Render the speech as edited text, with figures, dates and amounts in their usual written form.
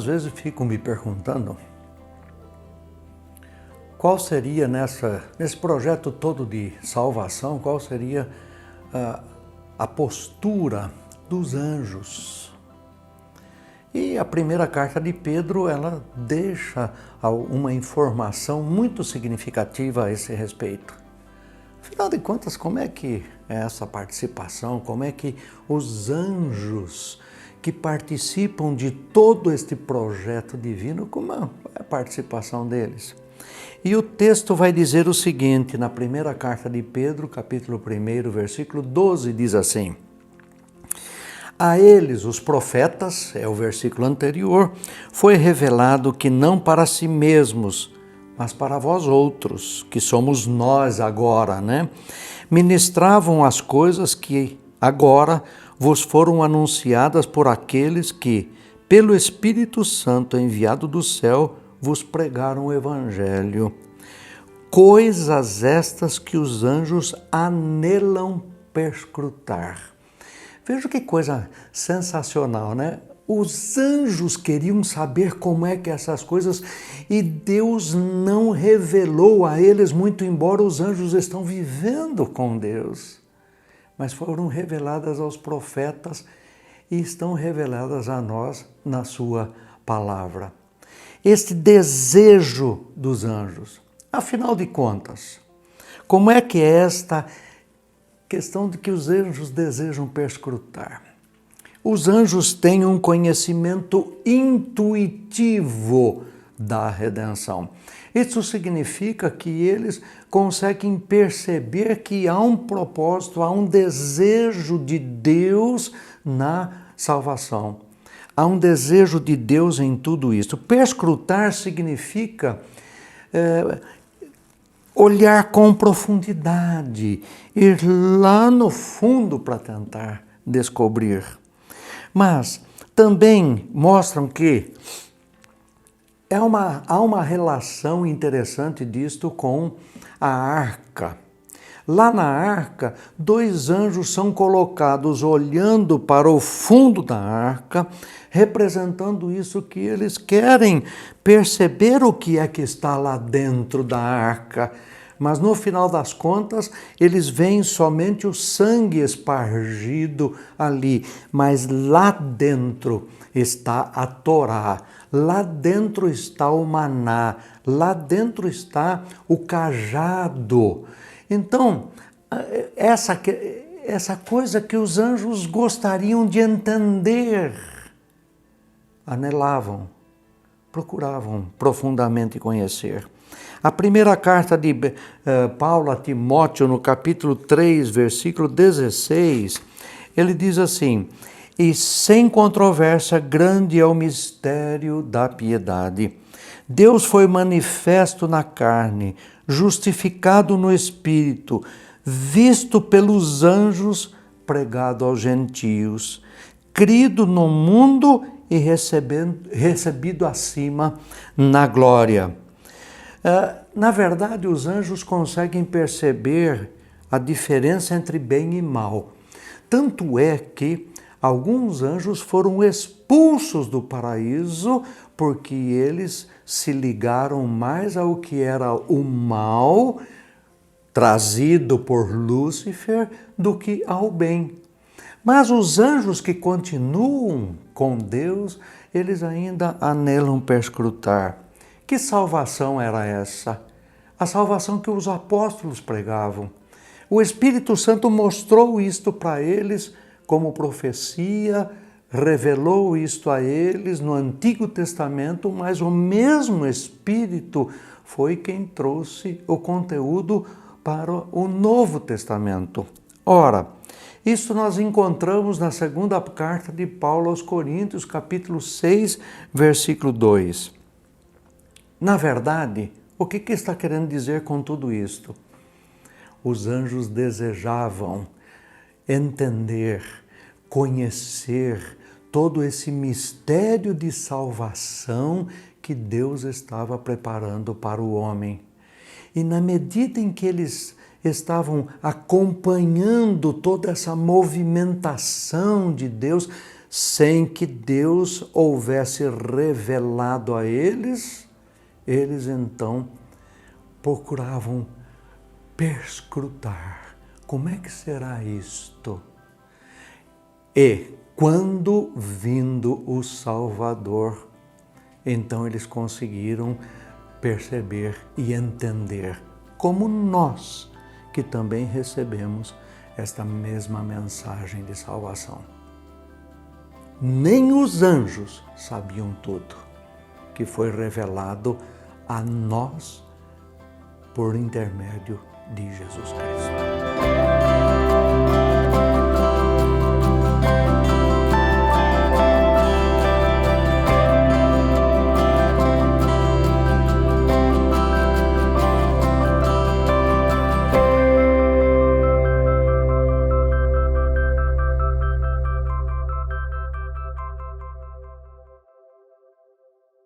vezes fico me perguntando qual seria nesse projeto todo de salvação, qual seria a postura dos anjos. E a primeira carta de Pedro, ela deixa uma informação muito significativa a esse respeito. Afinal de contas, como é que é essa participação, como é que os anjos que participam de todo este projeto divino, como é a participação deles? E o texto vai dizer o seguinte, na primeira carta de Pedro, capítulo 1, versículo 12, diz assim: a eles, os profetas, é o versículo anterior, foi revelado que não para si mesmos, mas para vós outros, que somos nós agora, né? Ministravam as coisas que agora vos foram anunciadas por aqueles que, pelo Espírito Santo enviado do céu, vos pregaram o Evangelho. Coisas estas que os anjos anelam perscrutar. Veja que coisa sensacional, né? Os anjos queriam saber como é que essas coisas, e Deus não revelou a eles, muito embora os anjos estão vivendo com Deus, mas foram reveladas aos profetas e estão reveladas a nós na sua palavra. Este desejo dos anjos, afinal de contas, como é que é esta questão de que os anjos desejam perscrutar? Os anjos têm um conhecimento intuitivo da redenção. Isso significa que eles conseguem perceber que há um propósito, há um desejo de Deus na salvação. Há um desejo de Deus em tudo isso. Perscrutar significa olhar com profundidade, ir lá no fundo para tentar descobrir. Mas também mostram que há uma relação interessante disto com a arca. Lá na arca, 2 anjos são colocados olhando para o fundo da arca, representando isso que eles querem perceber o que é que está lá dentro da arca. Mas no final das contas, eles veem somente o sangue espargido ali. Mas lá dentro está a Torá, lá dentro está o maná, lá dentro está o cajado. Então, essa coisa que os anjos gostariam de entender, anelavam, procuravam profundamente conhecer. A primeira carta de Paulo a Timóteo, no capítulo 3, versículo 16, ele diz assim: e sem controvérsia, grande é o mistério da piedade. Deus foi manifesto na carne, justificado no Espírito, visto pelos anjos, pregado aos gentios, crido no mundo e recebido acima na glória. Na verdade, os anjos conseguem perceber a diferença entre bem e mal. Tanto é que alguns anjos foram expulsos do paraíso porque eles se ligaram mais ao que era o mal trazido por Lúcifer do que ao bem. Mas os anjos que continuam com Deus, eles ainda anelam perscrutar. Que salvação era essa? A salvação que os apóstolos pregavam. O Espírito Santo mostrou isto para eles como profecia, revelou isto a eles no Antigo Testamento, mas o mesmo Espírito foi quem trouxe o conteúdo para o Novo Testamento. Ora, isso nós encontramos na segunda carta de Paulo aos Coríntios, capítulo 6, versículo 2. Na verdade, o que está querendo dizer com tudo isto? Os anjos desejavam entender, conhecer todo esse mistério de salvação que Deus estava preparando para o homem. E na medida em que eles estavam acompanhando toda essa movimentação de Deus, sem que Deus houvesse revelado a eles, eles então procuravam perscrutar. Como é que será isto? E quando vindo o Salvador, então eles conseguiram perceber e entender, como nós que também recebemos esta mesma mensagem de salvação. Nem os anjos sabiam tudo, que foi revelado a nós por intermédio de Jesus Cristo.